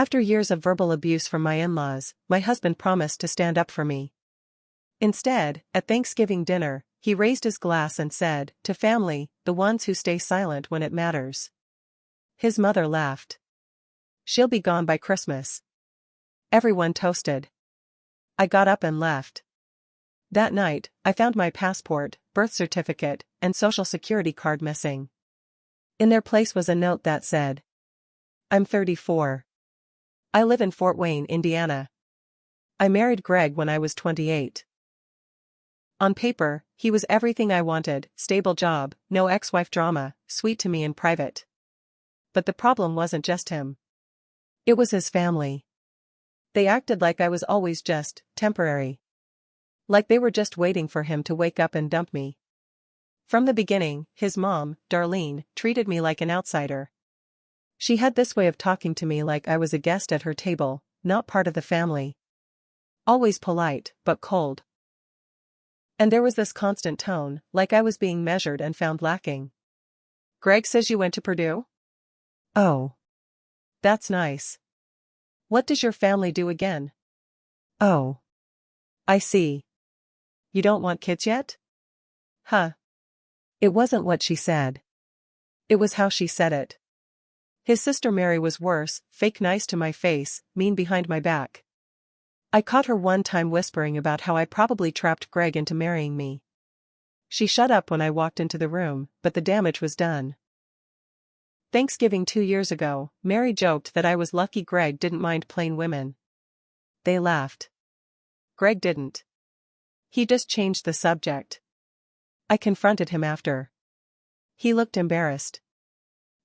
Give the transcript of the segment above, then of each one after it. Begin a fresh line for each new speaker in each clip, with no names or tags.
After years of verbal abuse from my in-laws, my husband promised to stand up for me. Instead, at Thanksgiving dinner, he raised his glass and said, "To family, the ones who stay silent when it matters." His mother laughed. "She'll be gone by Christmas." Everyone toasted. I got up and left. That night, I found my passport, birth certificate, and social security card missing. In their place was a note that said, "I'm 34. I live in Fort Wayne, Indiana. I married Greg when I was 28. On paper, he was everything I wanted: stable job, no ex-wife drama, sweet to me in private. But the problem wasn't just him. It was his family. They acted like I was always just temporary. Like they were just waiting for him to wake up and dump me. From the beginning, his mom, Darlene, treated me like an outsider. She had this way of talking to me like I was a guest at her table, not part of the family. Always polite, but cold. And there was this constant tone, like I was being measured and found lacking. "Greg says you went to Purdue?" "Oh. That's nice. What does your family do again?" "Oh. I see. You don't want kids yet?" Huh. It wasn't what she said. It was how she said it. His sister Mary was worse, fake nice to my face, mean behind my back. I caught her one time whispering about how I probably trapped Greg into marrying me. She shut up when I walked into the room, but the damage was done. Thanksgiving 2 years ago, Mary joked that I was lucky Greg didn't mind plain women. They laughed. Greg didn't. He just changed the subject. I confronted him after. He looked embarrassed.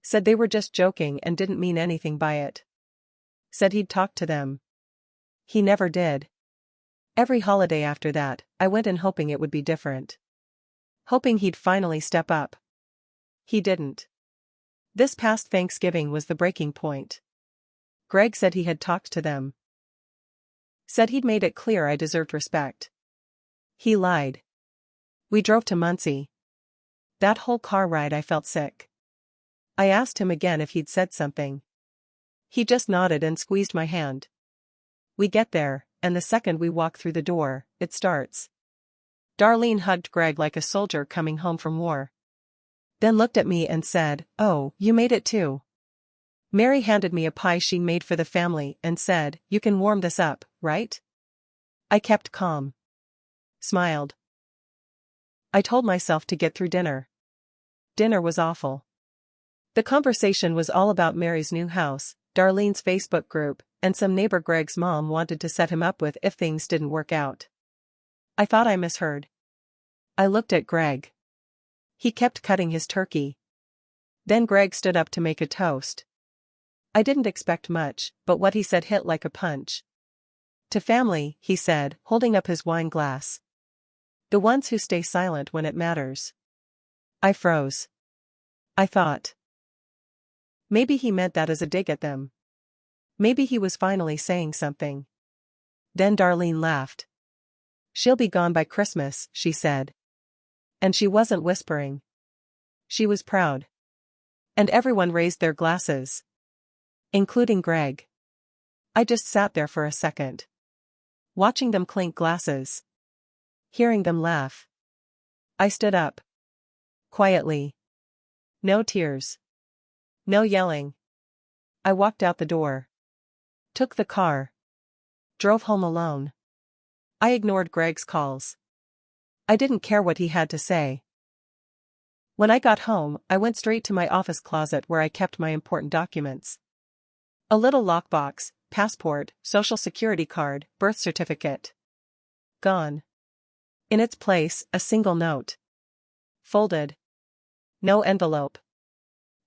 Said they were just joking and didn't mean anything by it. Said he'd talk to them. He never did. Every holiday after that, I went in hoping it would be different. Hoping he'd finally step up. He didn't. This past Thanksgiving was the breaking point. Greg said he had talked to them. Said he'd made it clear I deserved respect. He lied. We drove to Muncie. That whole car ride I felt sick. I asked him again if he'd said something. He just nodded and squeezed my hand. We get there, and the second we walk through the door, it starts. Darlene hugged Greg like a soldier coming home from war. Then looked at me and said, "Oh, you made it too." Mary handed me a pie she made for the family and said, "You can warm this up, right?" I kept calm. Smiled. I told myself to get through dinner. Dinner was awful. The conversation was all about Mary's new house, Darlene's Facebook group, and some neighbor Greg's mom wanted to set him up with if things didn't work out. I thought I misheard. I looked at Greg. He kept cutting his turkey. Then Greg stood up to make a toast. I didn't expect much, but what he said hit like a punch. "To family," he said, holding up his wine glass. "The ones who stay silent when it matters." I froze. I thought. Maybe he meant that as a dig at them. Maybe he was finally saying something. Then Darlene laughed. "She'll be gone by Christmas," she said. And she wasn't whispering. She was proud. And everyone raised their glasses. Including Greg. I just sat there for a second. Watching them clink glasses. Hearing them laugh. I stood up. Quietly. No tears. No yelling. I walked out the door. Took the car. Drove home alone. I ignored Greg's calls. I didn't care what he had to say. When I got home, I went straight to my office closet where I kept my important documents. A little lockbox, passport, social security card, birth certificate. Gone. In its place, a single note. Folded. No envelope.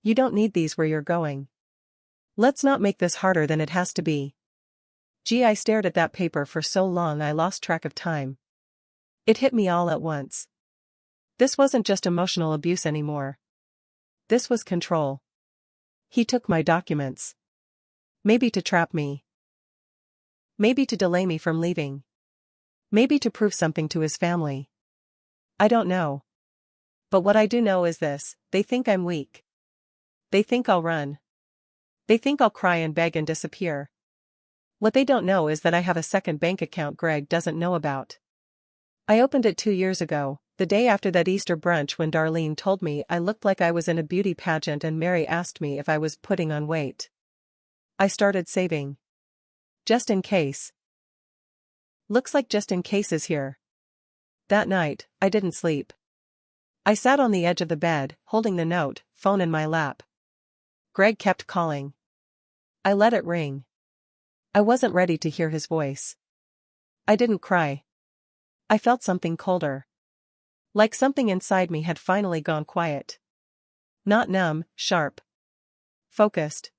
"You don't need these where you're going. Let's not make this harder than it has to be." Gee, I stared at that paper for so long I lost track of time. It hit me all at once. This wasn't just emotional abuse anymore. This was control. He took my documents. Maybe to trap me. Maybe to delay me from leaving. Maybe to prove something to his family. I don't know. But what I do know is this: they think I'm weak. They think I'll run. They think I'll cry and beg and disappear. What they don't know is that I have a second bank account Greg doesn't know about. I opened it 2 years ago, the day after that Easter brunch when Darlene told me I looked like I was in a beauty pageant and Mary asked me if I was putting on weight. I started saving. Just in case. Looks like just in case is here. That night, I didn't sleep. I sat on the edge of the bed, holding the note, phone in my lap. Greg kept calling. I let it ring. I wasn't ready to hear his voice. I didn't cry. I felt something colder. Like something inside me had finally gone quiet. Not numb, sharp. Focused.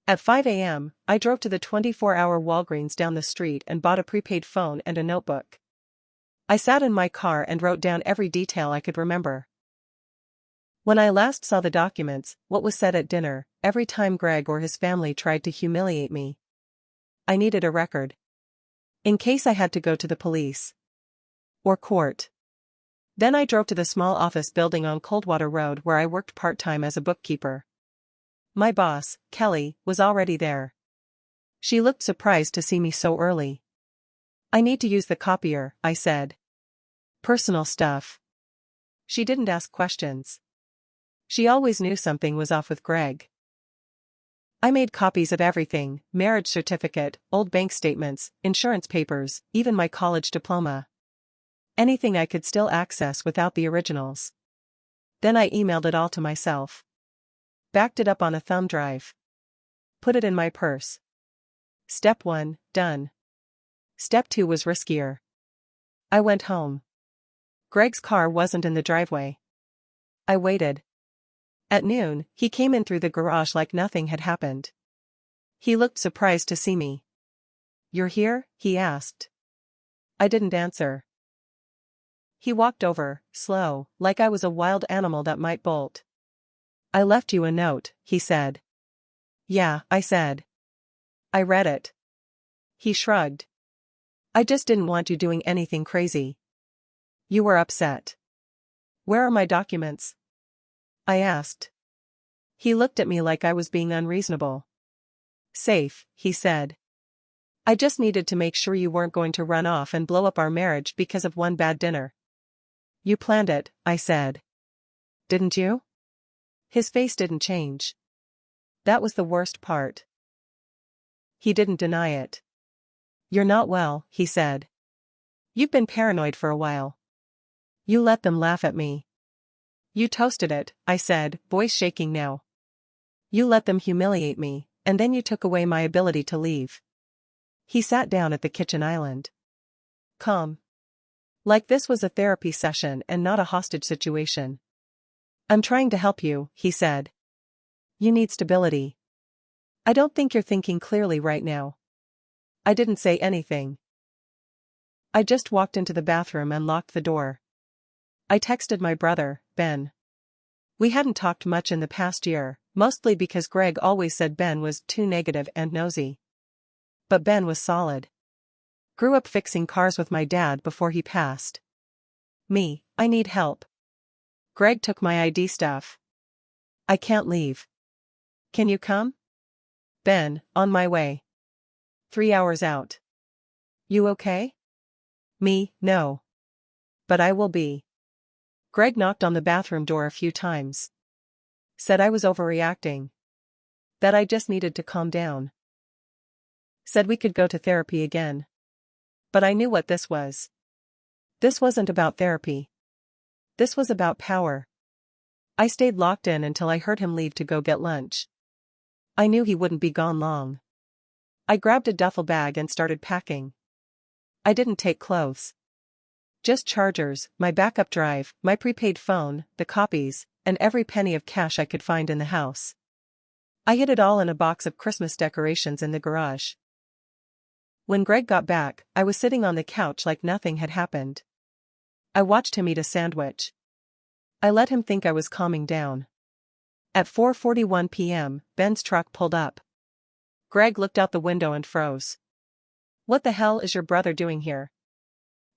At 5 a.m., I drove to the 24-hour Walgreens down the street and bought a prepaid phone and a notebook. I sat in my car and wrote down every detail I could remember. When I last saw the documents, what was said at dinner, every time Greg or his family tried to humiliate me. I needed a record. In case I had to go to the police. Or court. Then I drove to the small office building on Coldwater Road where I worked part-time as a bookkeeper. My boss, Kelly, was already there. She looked surprised to see me so early. I need to use the copier, I said. Personal stuff. She didn't ask questions. She always knew something was off with Greg. I made copies of everything, marriage certificate, old bank statements, insurance papers, even my college diploma. Anything I could still access without the originals. Then I emailed it all to myself. Backed it up on a thumb drive. Put it in my purse. Step 1, done. Step 2 was riskier. I went home. Greg's car wasn't in the driveway. I waited. At noon, he came in through the garage like nothing had happened. He looked surprised to see me. "You're here?" he asked. I didn't answer. He walked over, slow, like I was a wild animal that might bolt. "I left you a note," he said. "Yeah," I said. "I read it." He shrugged. "I just didn't want you doing anything crazy." "You were upset." "Where are my documents?" I asked. He looked at me like I was being unreasonable. "Safe," he said. "I just needed to make sure you weren't going to run off and blow up our marriage because of one bad dinner." "You planned it," I said. "Didn't you?" His face didn't change. That was the worst part. He didn't deny it. "You're not well," he said. "You've been paranoid for a while. You let them laugh at me." "You toasted it," I said, voice shaking now. "You let them humiliate me, and then you took away my ability to leave." He sat down at the kitchen island. Calm. Like this was a therapy session and not a hostage situation. "I'm trying to help you," he said. "You need stability. I don't think you're thinking clearly right now." I didn't say anything. I just walked into the bathroom and locked the door. I texted my brother, Ben. We hadn't talked much in the past year, mostly because Greg always said Ben was too negative and nosy. But Ben was solid. Grew up fixing cars with my dad before he passed. Me, I need help. Greg took my ID stuff. I can't leave. Can you come? Ben, on my way. 3 hours out. You okay? Me, no. But I will be. Greg knocked on the bathroom door a few times. Said I was overreacting. That I just needed to calm down. Said we could go to therapy again. But I knew what this was. This wasn't about therapy. This was about power. I stayed locked in until I heard him leave to go get lunch. I knew he wouldn't be gone long. I grabbed a duffel bag and started packing. I didn't take clothes. Just chargers, my backup drive, my prepaid phone, the copies, and every penny of cash I could find in the house. I hid it all in a box of Christmas decorations in the garage. When Greg got back, I was sitting on the couch like nothing had happened. I watched him eat a sandwich. I let him think I was calming down. At 4:41 p.m., Ben's truck pulled up. Greg looked out the window and froze. "What the hell is your brother doing here?"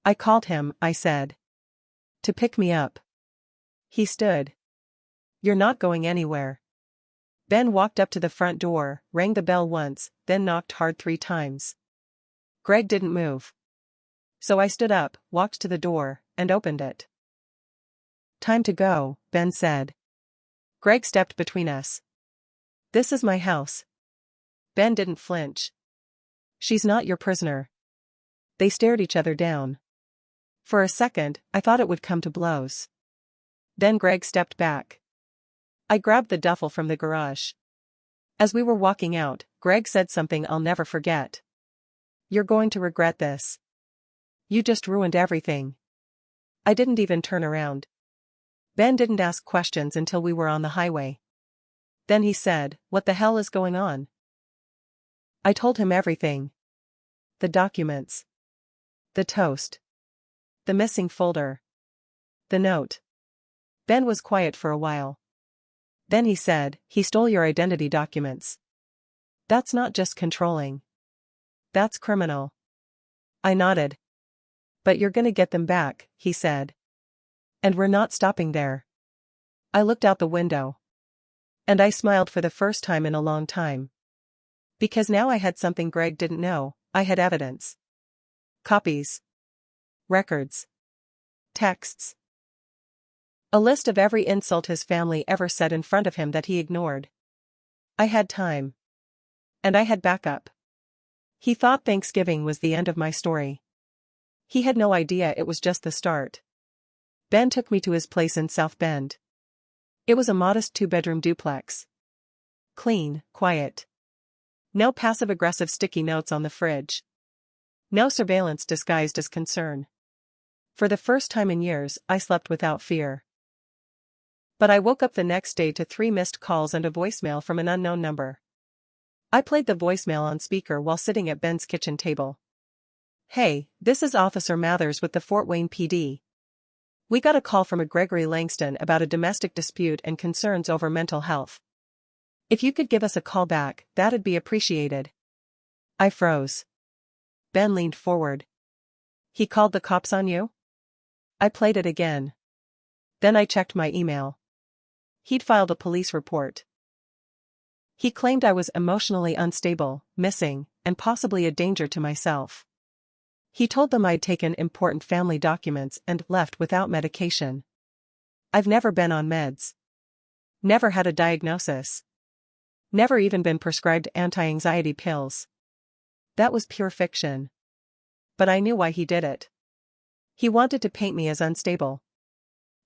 "I called him," I said. "To pick me up." He stood. "You're not going anywhere." Ben walked up to the front door, rang the bell once, then knocked hard 3 times. Greg didn't move. So I stood up, walked to the door, and opened it. "Time to go," Ben said. Greg stepped between us. "This is my house." Ben didn't flinch. "She's not your prisoner." They stared each other down. For a second, I thought it would come to blows. Then Greg stepped back. I grabbed the duffel from the garage. As we were walking out, Greg said something I'll never forget. "You're going to regret this. You just ruined everything." I didn't even turn around. Ben didn't ask questions until we were on the highway. Then he said, "What the hell is going on?" I told him everything. The documents. The toast. The missing folder. The note. Ben was quiet for a while. Then he said, "He stole your identity documents. That's not just controlling. That's criminal." I nodded. "But you're gonna get them back," he said. "And we're not stopping there." I looked out the window. And I smiled for the first time in a long time. Because now I had something Greg didn't know. I had evidence. Copies. Records. Texts. A list of every insult his family ever said in front of him that he ignored. I had time. And I had backup. He thought Thanksgiving was the end of my story. He had no idea it was just the start. Ben took me to his place in South Bend. It was a modest 2-bedroom duplex. Clean, quiet. No passive-aggressive sticky notes on the fridge. No surveillance disguised as concern. For the first time in years, I slept without fear. But I woke up the next day to 3 missed calls and a voicemail from an unknown number. I played the voicemail on speaker while sitting at Ben's kitchen table. "Hey, this is Officer Mathers with the Fort Wayne PD. We got a call from a Gregory Langston about a domestic dispute and concerns over mental health. If you could give us a call back, that'd be appreciated." I froze. Ben leaned forward. "He called the cops on you?" I played it again. Then I checked my email. He'd filed a police report. He claimed I was emotionally unstable, missing, and possibly a danger to myself. He told them I'd taken important family documents and left without medication. I've never been on meds. Never had a diagnosis. Never even been prescribed anti-anxiety pills. That was pure fiction. But I knew why he did it. He wanted to paint me as unstable.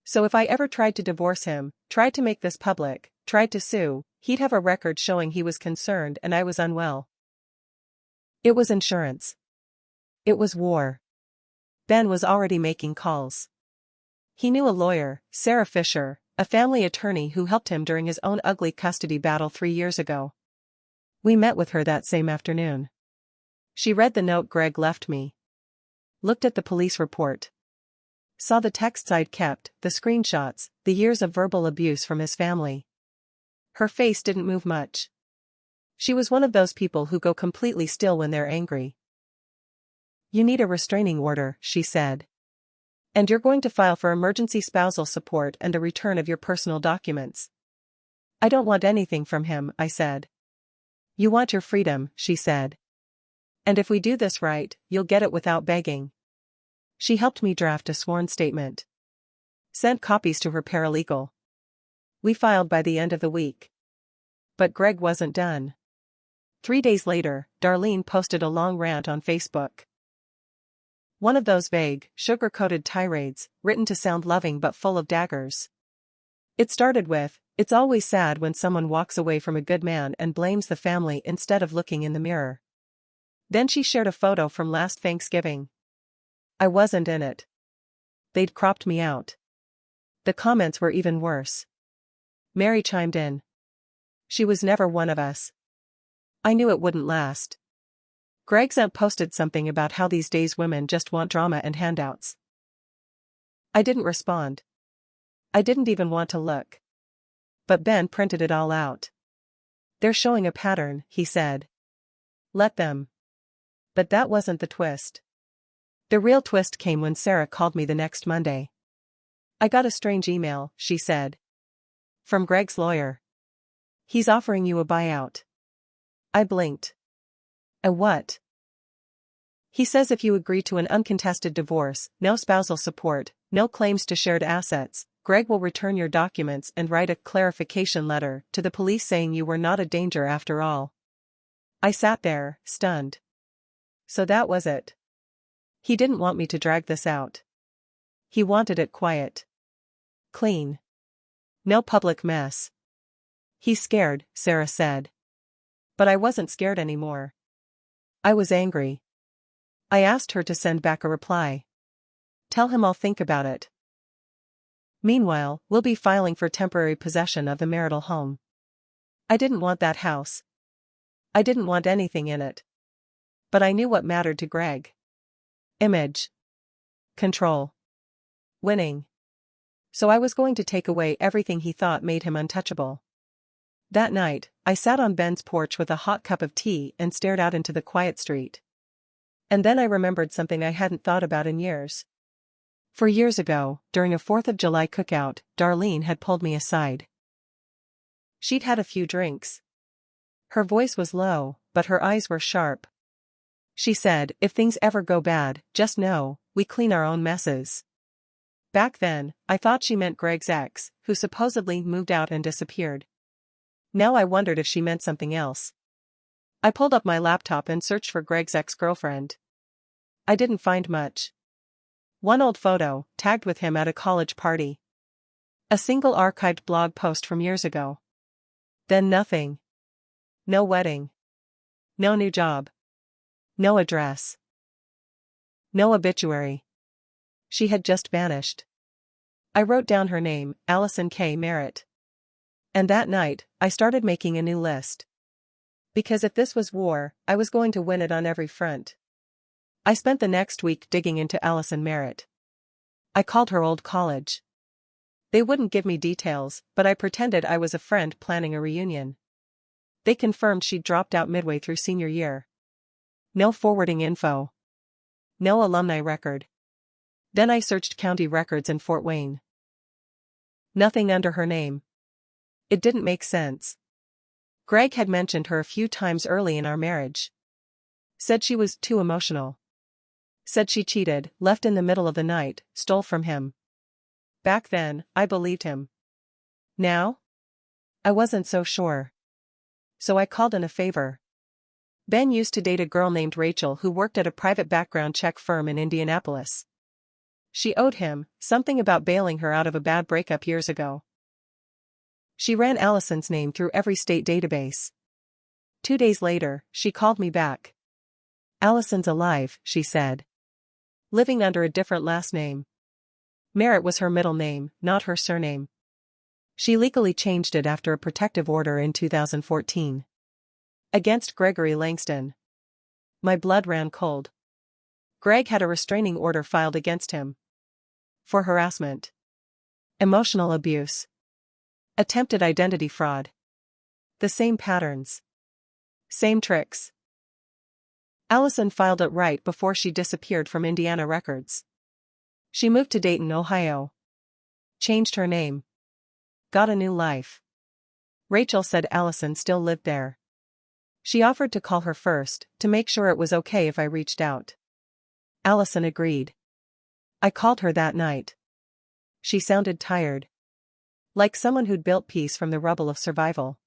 So if I ever tried to divorce him, tried to make this public, tried to sue, he'd have a record showing he was concerned and I was unwell. It was insurance. It was war. Ben was already making calls. He knew a lawyer, Sarah Fisher, a family attorney who helped him during his own ugly custody battle 3 years ago. We met with her that same afternoon. She read the note Greg left me. Looked at the police report. Saw the texts I'd kept, the screenshots, the years of verbal abuse from his family. Her face didn't move much. She was one of those people who go completely still when they're angry. "You need a restraining order," she said. "And you're going to file for emergency spousal support and a return of your personal documents." "I don't want anything from him," I said. "You want your freedom," she said. "And if we do this right, you'll get it without begging." She helped me draft a sworn statement. Sent copies to her paralegal. We filed by the end of the week. But Greg wasn't done. 3 days later, Darlene posted a long rant on Facebook. One of those vague, sugar-coated tirades, written to sound loving but full of daggers. It started with, "It's always sad when someone walks away from a good man and blames the family instead of looking in the mirror." Then she shared a photo from last Thanksgiving. I wasn't in it. They'd cropped me out. The comments were even worse. Mary chimed in. "She was never one of us." I knew it wouldn't last. Greg's aunt posted something about how these days women just want drama and handouts. I didn't respond. I didn't even want to look. But Ben printed it all out. "They're showing a pattern," he said. "Let them." But that wasn't the twist. The real twist came when Sarah called me the next Monday. "I got a strange email," she said. "From Greg's lawyer. He's offering you a buyout. I blinked. A what? He says if you agree to an uncontested divorce, no spousal support, no claims to shared assets, Greg will return your documents and write a clarification letter to the police saying you were not a danger after all. I sat there, stunned. So that was it. He didn't want me to drag this out. He wanted it quiet. Clean. No public mess. He's scared, Sarah said. But I wasn't scared anymore. I was angry. I asked her to send back a reply. Tell him I'll think about it. Meanwhile, we'll be filing for temporary possession of the marital home. I didn't want that house. I didn't want anything in it. But I knew what mattered to Greg. Image. Control. Winning. So I was going to take away everything he thought made him untouchable. That night, I sat on Ben's porch with a hot cup of tea and stared out into the quiet street. And then I remembered something I hadn't thought about in years. 4 years ago, during a 4th of July cookout, Darlene had pulled me aside. She'd had a few drinks. Her voice was low, but her eyes were sharp. She said, if things ever go bad, just know, we clean our own messes. Back then, I thought she meant Greg's ex, who supposedly moved out and disappeared. Now I wondered if she meant something else. I pulled up my laptop and searched for Greg's ex-girlfriend. I didn't find much. One old photo, tagged with him at a college party. A single archived blog post from years ago. Then nothing. No wedding. No new job. No address. No obituary. She had just vanished. I wrote down her name, Allison K. Merritt. And that night, I started making a new list. Because if this was war, I was going to win it on every front. I spent the next week digging into Allison Merritt. I called her old college. They wouldn't give me details, but I pretended I was a friend planning a reunion. They confirmed she'd dropped out midway through senior year. No forwarding info. No alumni record. Then I searched county records in Fort Wayne. Nothing under her name. It didn't make sense. Greg had mentioned her a few times early in our marriage. Said she was too emotional. Said she cheated, left in the middle of the night, stole from him. Back then, I believed him. Now? I wasn't so sure. So I called in a favor. Ben used to date a girl named Rachel who worked at a private background check firm in Indianapolis. She owed him something about bailing her out of a bad breakup years ago. She ran Allison's name through every state database. 2 days later, she called me back. Allison's alive, she said. Living under a different last name. Merritt was her middle name, not her surname. She legally changed it after a protective order in 2014. Against Gregory Langston. My blood ran cold. Greg had a restraining order filed against him. For harassment. Emotional abuse. Attempted identity fraud. The same patterns. Same tricks. Allison filed it right before she disappeared from Indiana records. She moved to Dayton, Ohio. Changed her name. Got a new life. Rachel said Allison still lived there. She offered to call her first, to make sure it was okay if I reached out. Allison agreed. I called her that night. She sounded tired. Like someone who'd built peace from the rubble of survival.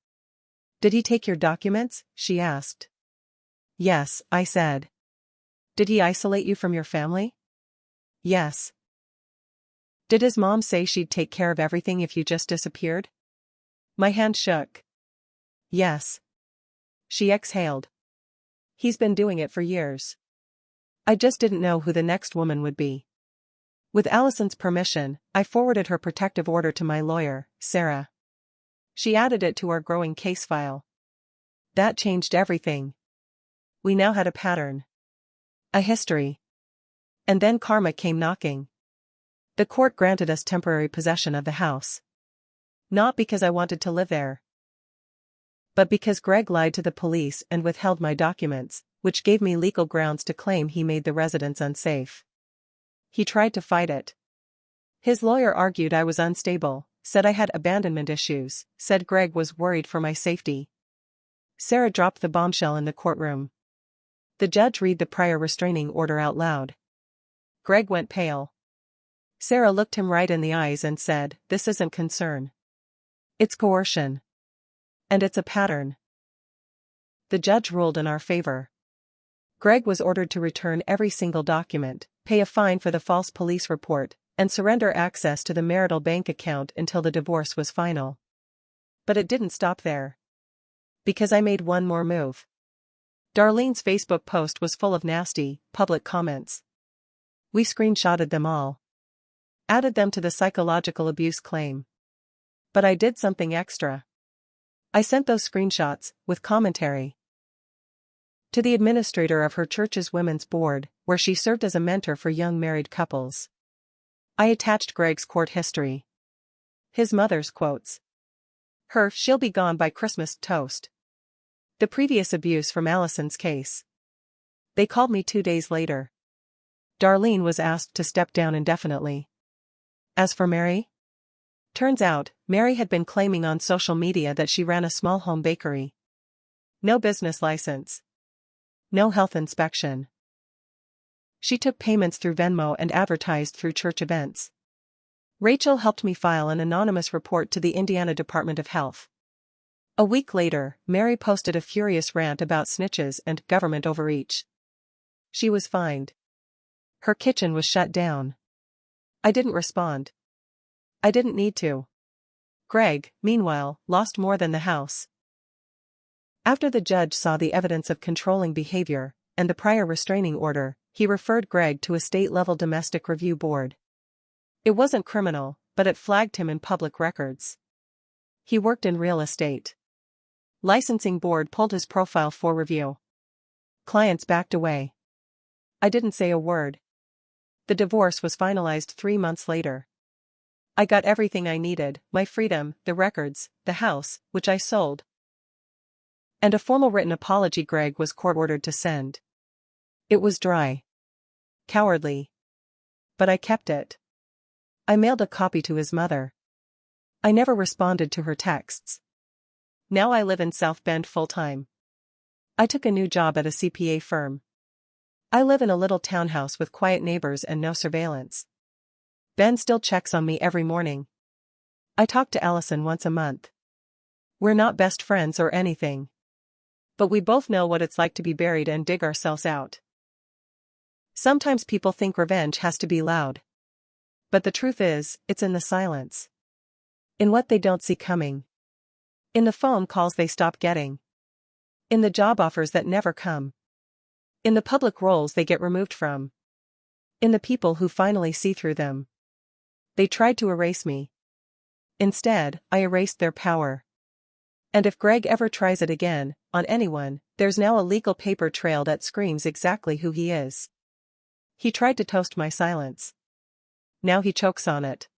Did he take your documents? She asked. Yes, I said. Did he isolate you from your family? Yes. Did his mom say she'd take care of everything if you just disappeared? My hand shook. Yes. She exhaled. He's been doing it for years. I just didn't know who the next woman would be. With Allison's permission, I forwarded her protective order to my lawyer, Sarah. She added it to our growing case file. That changed everything. We now had a pattern. A history. And then karma came knocking. The court granted us temporary possession of the house. Not because I wanted to live there. But because Greg lied to the police and withheld my documents, which gave me legal grounds to claim he made the residence unsafe. He tried to fight it. His lawyer argued I was unstable, said I had abandonment issues, said Greg was worried for my safety. Sarah dropped the bombshell in the courtroom. The judge read the prior restraining order out loud. Greg went pale. Sarah looked him right in the eyes and said, "This isn't concern. It's coercion. And it's a pattern." The judge ruled in our favor. Greg was ordered to return every single document, pay a fine for the false police report, and surrender access to the marital bank account until the divorce was final. But it didn't stop there. Because I made one more move. Darlene's Facebook post was full of nasty, public comments. We screenshotted them all. Added them to the psychological abuse claim. But I did something extra. I sent those screenshots, with commentary, to the administrator of her church's women's board, where she served as a mentor for young married couples. I attached Greg's court history. His mother's quotes. Her "she'll be gone by Christmas" toast. The previous abuse from Allison's case. They called me 2 days later. Darlene was asked to step down indefinitely. As for Mary? Turns out, Mary had been claiming on social media that she ran a small home bakery. No business license. No health inspection. She took payments through Venmo and advertised through church events. Rachel helped me file an anonymous report to the Indiana Department of Health. A week later, Mary posted a furious rant about snitches and government overreach. She was fined. Her kitchen was shut down. I didn't respond. I didn't need to. Greg, meanwhile, lost more than the house. After the judge saw the evidence of controlling behavior, and the prior restraining order, he referred Greg to a state-level domestic review board. It wasn't criminal, but it flagged him in public records. He worked in real estate. Licensing board pulled his profile for review. Clients backed away. I didn't say a word. The divorce was finalized 3 months later. I got everything I needed, my freedom, the records, the house, which I sold, and a formal written apology Greg was court-ordered to send. It was dry. Cowardly. But I kept it. I mailed a copy to his mother. I never responded to her texts. Now I live in South Bend full-time. I took a new job at a CPA firm. I live in a little townhouse with quiet neighbors and no surveillance. Ben still checks on me every morning. I talk to Allison once a month. We're not best friends or anything. But we both know what it's like to be buried and dig ourselves out. Sometimes people think revenge has to be loud. But the truth is, it's in the silence. In what they don't see coming. In the phone calls they stop getting. In the job offers that never come. In the public roles they get removed from. In the people who finally see through them. They tried to erase me. Instead, I erased their power. And if Greg ever tries it again, on anyone, there's now a legal paper trail that screams exactly who he is. He tried to toast my silence. Now he chokes on it.